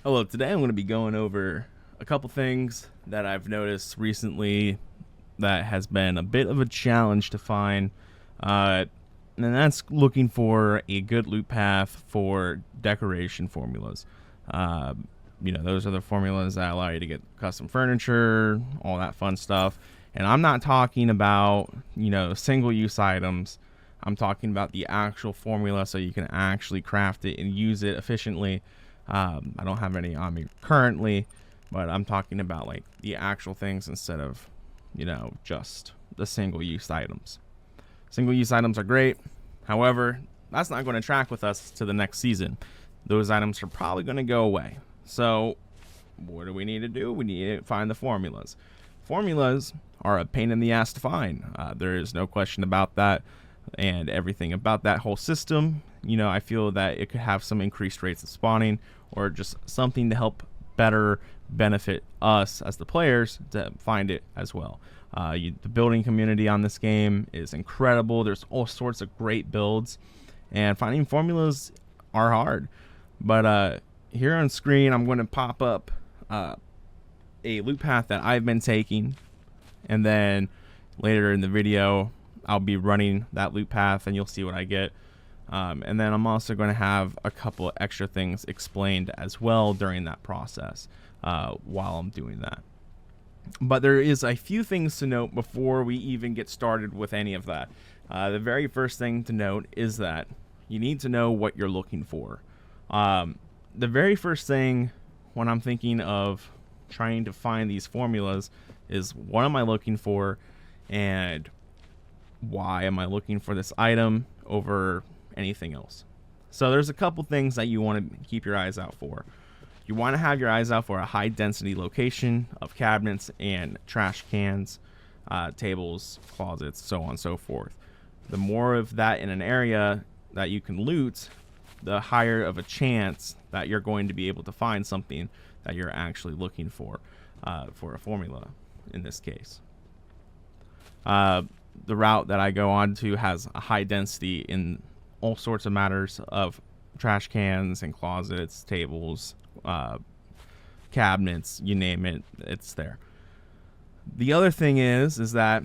Hello, today I'm going to be going over a couple things that I've noticed recently that has been a bit of a challenge to find, and that's looking for a good loot path for decoration formulas. Uh, those are the formulas that allow you to get custom furniture, all that fun stuff. And I'm not talking about, single-use items. I'm talking about the actual formula so you can actually craft it and use it efficiently. I don't have any on me currently, but I'm talking about like the actual things instead of, just the single-use items. Single-use items are great. However, that's not going to track with us to the next season. Those items are probably going to go away. So what do we need to do? We need to find the formulas. Formulas are a pain in the ass to find. There is no question about that. And everything about that whole system, I feel that it could have some increased rates of spawning or just something to help better benefit us as the players to find it as well. The building community on this game is incredible. There's all sorts of great builds, and finding formulas are hard. But here on screen, I'm going to pop up a loot path that I've been taking, and then later in the video, I'll be running that loot path, and you'll see what I get. And then I'm also going to have a couple extra things explained as well during that process while I'm doing that. But there is a few things to note before we even get started with any of that. The very first thing to note is that you need to know what you're looking for. The very first thing when I'm thinking of trying to find these formulas is, what am I looking for, and why am I looking for this item over anything else? So there's a couple things that you want to keep your eyes out for. You want to have your eyes out for a high density location of cabinets and trash cans, tables, closets, so on and so forth. The more of that in an area that you can loot, the higher of a chance that you're going to be able to find something that you're actually looking for a formula in this case. The route that I go on to has a high density in all sorts of matters of trash cans and closets, tables, cabinets, you name it, it's there. The other thing is that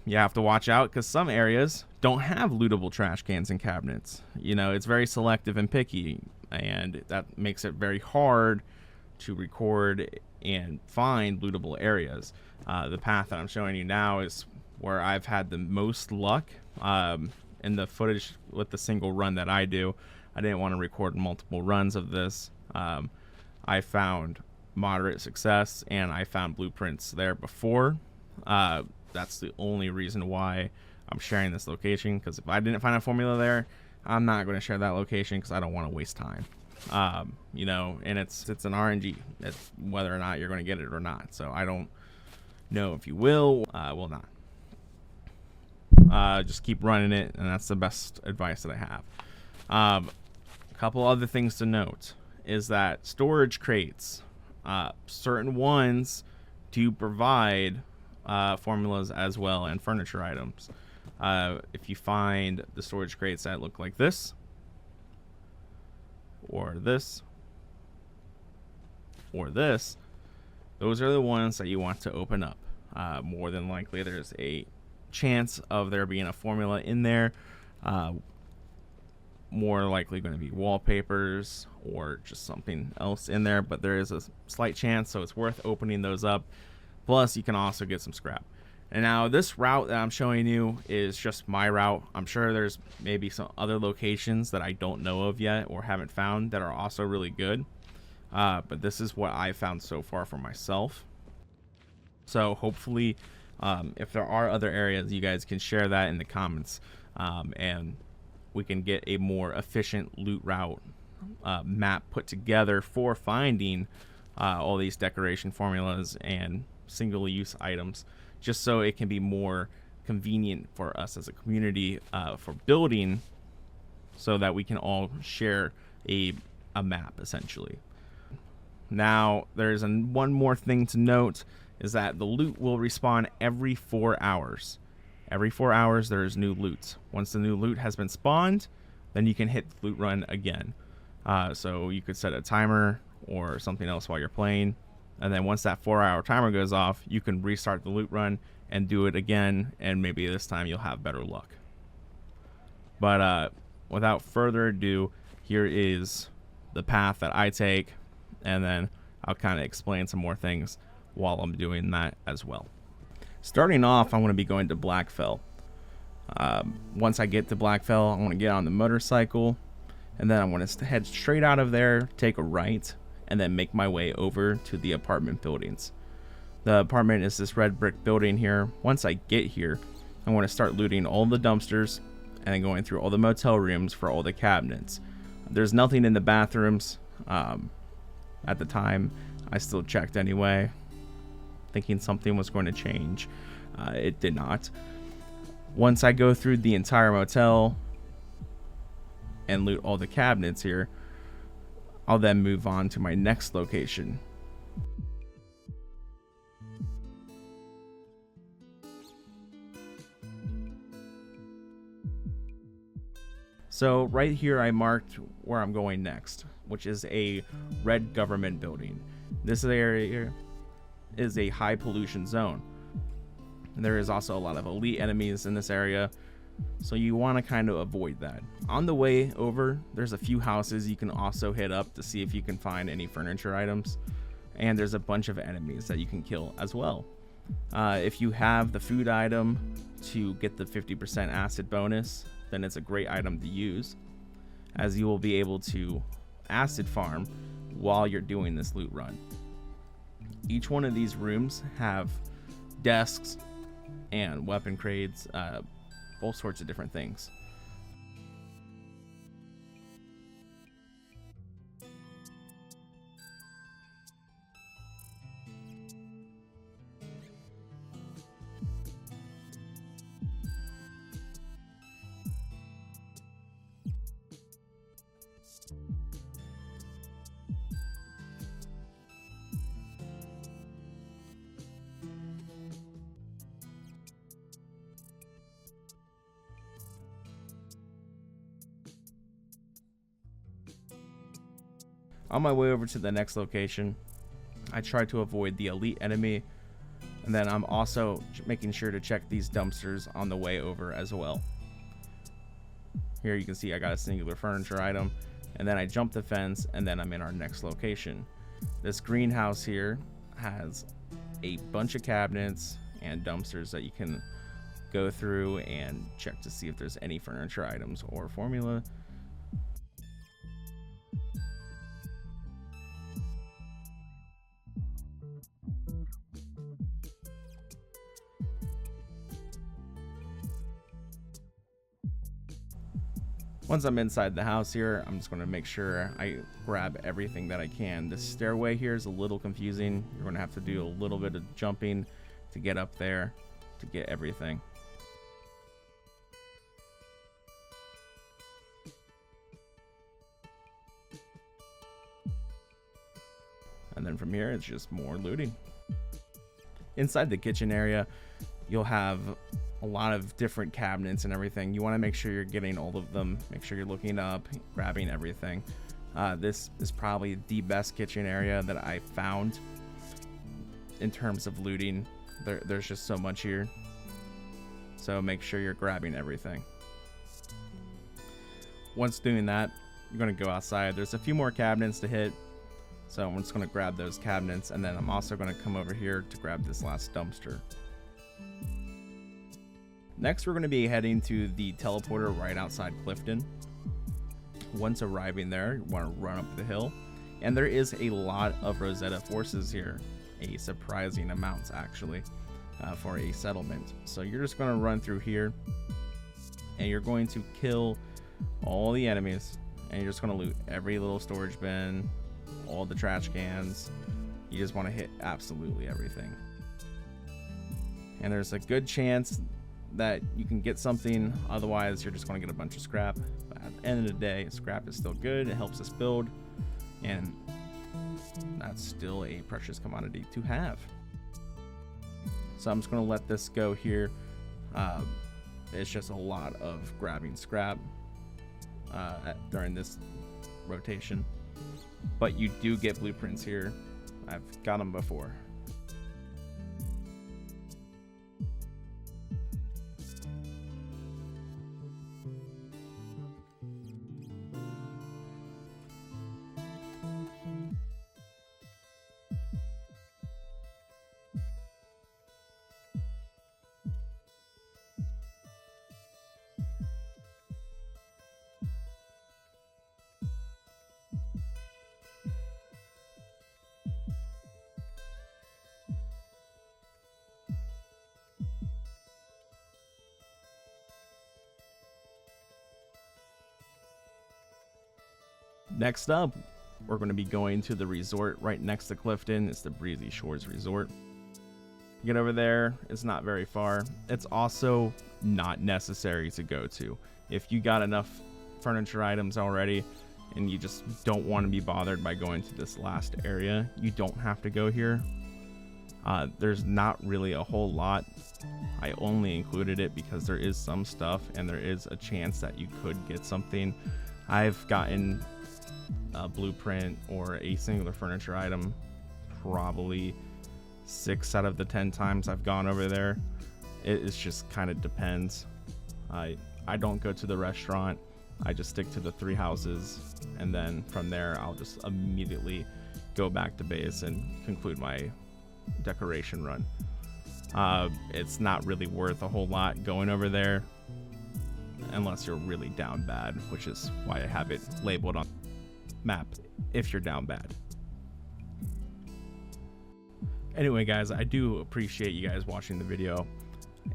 you have to watch out because some areas don't have lootable trash cans and cabinets. It's very selective and picky, and that makes it very hard to record and find lootable areas. The path that I'm showing you now is where I've had the most luck in the footage with the single run that I do. I didn't want to record multiple runs of this. I found moderate success, and I found blueprints there before. That's the only reason why I'm sharing this location, because if I didn't find a formula there, I'm not going to share that location because I don't want to waste time. And it's an RNG. It's whether or not you're going to get it or not. So I don't know if you will not. Just keep running it, and that's the best advice that I have. A couple other things to note is that storage crates, certain ones do provide formulas as well, and furniture items. If you find the storage crates that look like this, or this, or this, those are the ones that you want to open up. More than likely there's a chance of there being a formula in there. More likely going to be wallpapers or just something else in there, but there is a slight chance, so it's worth opening those up. Plus you can also get some scrap. And now this route that I'm showing you is just my route. I'm sure there's maybe some other locations that I don't know of yet or haven't found that are also really good, but this is what I found so far for myself. So hopefully if there are other areas, you guys can share that in the comments, and we can get a more efficient loot route map put together for finding all these decoration formulas and single-use items, just so it can be more convenient for us as a community for building, so that we can all share a map essentially. Now there's one more thing to note, is that the loot will respawn every 4 hours. Every 4 hours there is new loot. Once the new loot has been spawned, then you can hit the loot run again. So you could set a timer or something else while you're playing. And then once that 4-hour timer goes off, you can restart the loot run and do it again, and maybe this time you'll have better luck. But without further ado, here is the path that I take, and then I'll kind of explain some more things while I'm doing that as well. Starting off, I'm going to be going to Blackfell. Once I get to Blackfell, I want to get on the motorcycle, and then I want to head straight out of there, take a right, and then make my way over to the apartment buildings. The apartment is this red brick building here. Once I get here, I want to start looting all the dumpsters and then going through all the motel rooms for all the cabinets. There's nothing in the bathrooms. At the time, I still checked anyway, thinking something was going to change. It did not. Once I go through the entire motel and loot all the cabinets here, I'll then move on to my next location. So right here I marked where I'm going next, which is a red government building. This area is a high pollution zone. There is also a lot of elite enemies in this area, so you want to kind of avoid that. On the way over, there's a few houses you can also hit up to see if you can find any furniture items, and there's a bunch of enemies that you can kill as well. If you have the food item to get the 50% acid bonus, then it's a great item to use, as you will be able to acid farm while you're doing this loot run. Each one of these rooms have desks and weapon crates, all sorts of different things. On my way over to the next location, I try to avoid the elite enemy, and then I'm also making sure to check these dumpsters on the way over as well. Here you can see I got a singular furniture item, and then I jump the fence, and then I'm in our next location. This greenhouse here has a bunch of cabinets and dumpsters that you can go through and check to see if there's any furniture items or formula. Once I'm inside the house here, I'm just going to make sure I grab everything that I can. This stairway here is a little confusing. You're going to have to do a little bit of jumping to get up there to get everything. And then from here, it's just more looting. Inside the kitchen area, you'll have a lot of different cabinets and everything. You want to make sure you're getting all of them. Make sure you're looking up, grabbing everything. This is probably the best kitchen area that I found in terms of looting. There's just so much here. So make sure you're grabbing everything. Once doing that, you're going to go outside. There's a few more cabinets to hit. So I'm just going to grab those cabinets, and then I'm also going to come over here to grab this last dumpster. Next, we're going to be heading to the teleporter right outside Clifton. Once arriving there, you want to run up the hill, and there is a lot of Rosetta forces here, a surprising amount actually, for a settlement. So you're just going to run through here, and you're going to kill all the enemies, and you're just going to loot every little storage bin, all the trash cans. You just want to hit absolutely everything. And there's a good chance that you can get something, otherwise you're just going to get a bunch of scrap. But at the end of the day, scrap is still good. It helps us build, and that's still a precious commodity to have. So I'm just going to let this go here. It's just a lot of grabbing scrap during this rotation. but you do get blueprints here. I've got them before. Next up, we're going to be going to the resort right next to Clifton. It's the Breezy Shores Resort. Get over there, it's not very far. It's also not necessary to go to. If you got enough furniture items already and you just don't want to be bothered by going to this last area, you don't have to go here. There's not really a whole lot. I only included it because there is some stuff and there is a chance that you could get something. I've gotten a blueprint or a singular furniture item probably 6 out of the 10 times I've gone over there. It just kind of depends. I don't go to the restaurant. I just stick to the 3 houses, and then from there I'll just immediately go back to base and conclude my decoration run. It's not really worth a whole lot going over there unless you're really down bad, which is why I have it labeled on map if you're down bad. Anyway guys, I do appreciate you guys watching the video,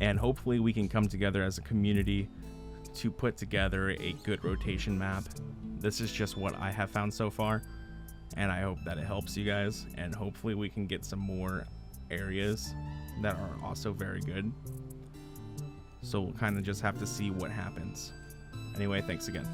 and hopefully we can come together as a community to put together a good rotation map. This is just what I have found so far, and I hope that it helps you guys, and hopefully we can get some more areas that are also very good. So we'll kind of just have to see what happens. Anyway, thanks again.